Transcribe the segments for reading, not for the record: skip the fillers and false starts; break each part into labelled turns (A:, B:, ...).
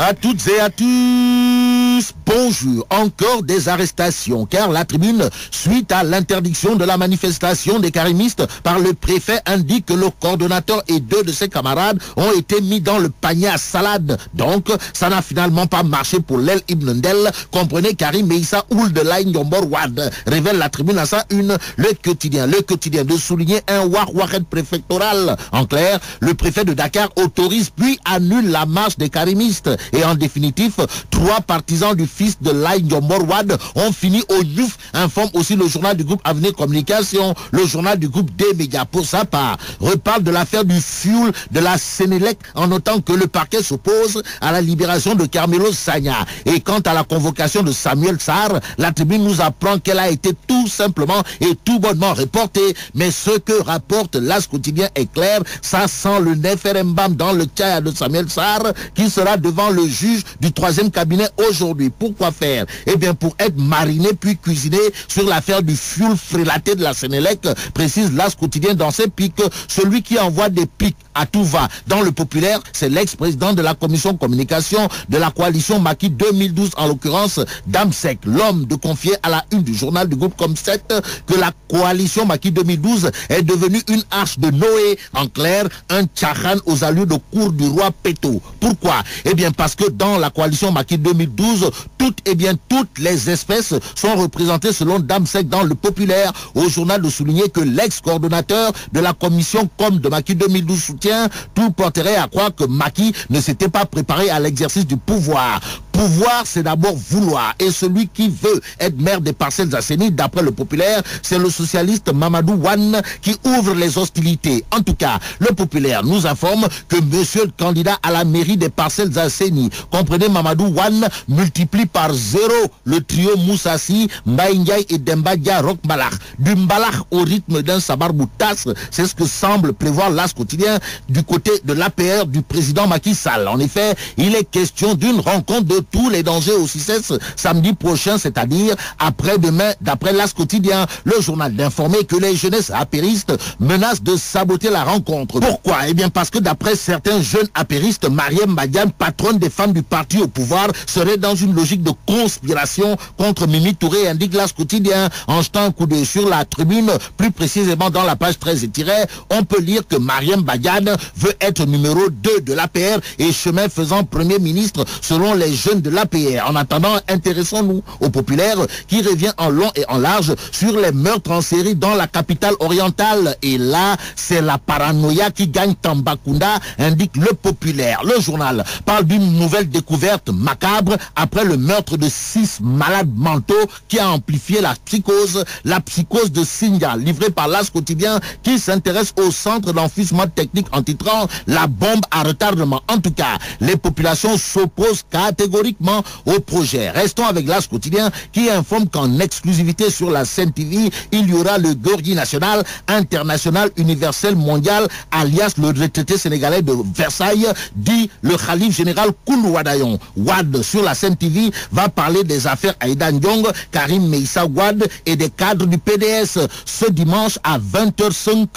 A: À toutes et à tous, bonjour. Encore des arrestations, car la tribune, suite à l'interdiction de la manifestation des karimistes par le préfet, indique que le coordonnateur et 2 de ses camarades ont été mis dans le panier à salade. Donc, ça n'a finalement pas marché pour l'El Ibn Ndel. Comprenez Karim Meïssa Ould de Laïn Yombor Wad, révèle la tribune à sa une. Le quotidien de souligner un wahed préfectoral. En clair, le préfet de Dakar autorise puis annule la marche des karimistes. Et en définitif, 3 partisans du fils de Laïn Yombor Wad ont fini au Youf, informe aussi le journal du groupe Avenir Communication, le journal du groupe D-Média. Pour sa part, reparle de l'affaire du fuel de la Sénélec en notant que le parquet s'oppose à la libération de Carmelo Sagna. Et quant à la convocation de Samuel Sarr, la tribune nous apprend qu'elle a été tout simplement et tout bonnement reportée. Mais ce que rapporte l'As quotidien est clair, ça sent le Neferembam dans le cas de Samuel Sarr qui sera devant le juge du 3e cabinet aujourd'hui. Pourquoi faire? Eh bien pour être mariné puis cuisiné sur l'affaire du fuel frélaté de la Sénélec, précise l'As quotidien dans ses pics. Celui qui envoie des pics à tout va dans le populaire, c'est l'ex-président de la commission communication de la coalition Macky 2012, en l'occurrence Damsek, l'homme de confier à la une du journal du groupe Comset que la coalition Macky 2012 est devenue une arche de Noé, en clair un tchahan aux allures de cour du roi Péto. Pourquoi? Eh bien parce que dans la coalition Macky 2012, toutes les espèces sont représentées selon Damsek dans le populaire. Au journal de souligner que l'ex-coordonnateur de la commission com de Macky 2012 soutient, tout porterait à croire que Macky ne s'était pas préparé à l'exercice du pouvoir. Pouvoir, c'est d'abord vouloir. Et celui qui veut être maire des Parcelles Assainies, d'après le populaire, c'est le socialiste Mamadou Wane qui ouvre les hostilités. En tout cas, le populaire nous informe que monsieur le candidat à la mairie des Parcelles Assainies, comprenez Mamadou Wane, multiplie par 0 le trio Moussassi, Mbaye et Demba Dia Rock Malach. Du Mbalach au rythme d'un sabar boutas, c'est ce que semble prévoir l'As quotidien du côté de l'APR du président Macky Sall. En effet, il est question d'une rencontre de tous les dangers au CICES samedi prochain, c'est-à-dire après-demain, d'après l'As quotidien, le journal d'informer que les jeunesses apéristes menacent de saboter la rencontre. Pourquoi? Eh bien parce que d'après certains jeunes apéristes, Mariem Badiane, patronne des femmes du parti au pouvoir, serait dans une logique de conspiration contre Mimi Touré, indique l'As quotidien. En jetant un coup d'œil sur la tribune, plus précisément dans la page 13 étirée, on peut lire que Mariem Badiane veut être numéro 2 de l'APR et chemin faisant premier ministre selon les jeunes de l'APR. En attendant, intéressons-nous au populaire qui revient en long et en large sur les meurtres en série dans la capitale orientale. Et là, c'est la paranoïa qui gagne Tambacounda, indique le populaire. Le journal parle d'une nouvelle découverte macabre après le meurtre de 6 malades mentaux qui a amplifié la psychose de Singa, livrée par l'As quotidien qui s'intéresse au centre d'enfouissement technique en titrant la bombe à retardement. En tout cas, les populations s'opposent catégoriquement au projet. Restons avec l'As quotidien qui informe qu'en exclusivité sur la Sen TV, il y aura le Gorgui national, international, universel, mondial, alias le retraité sénégalais de Versailles, dit le Khalif général Koundou Wadayon. Wad sur la Sen TV va parler des affaires Aïda Ndiong, Karim Meïssa Wad et des cadres du PDS ce dimanche à 20h05.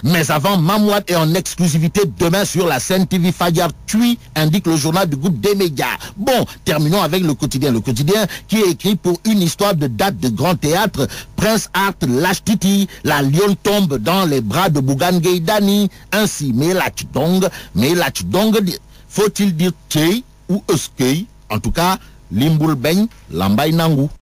A: Mais avant, Mamouad est en exclusivité demain sur la Sen TV. Fayard Tui, indique le journal du groupe des médias. Bon, terminons avec le quotidien. Le quotidien qui est écrit pour une histoire de date de grand théâtre. Prince Art lâche Titi, la lionne tombe dans les bras de Bougane Gueye Dany. Ainsi, mais la Tudong, faut-il dire Tchei ou Euskei? En tout cas, Limboul Beng, Lambay Nangou.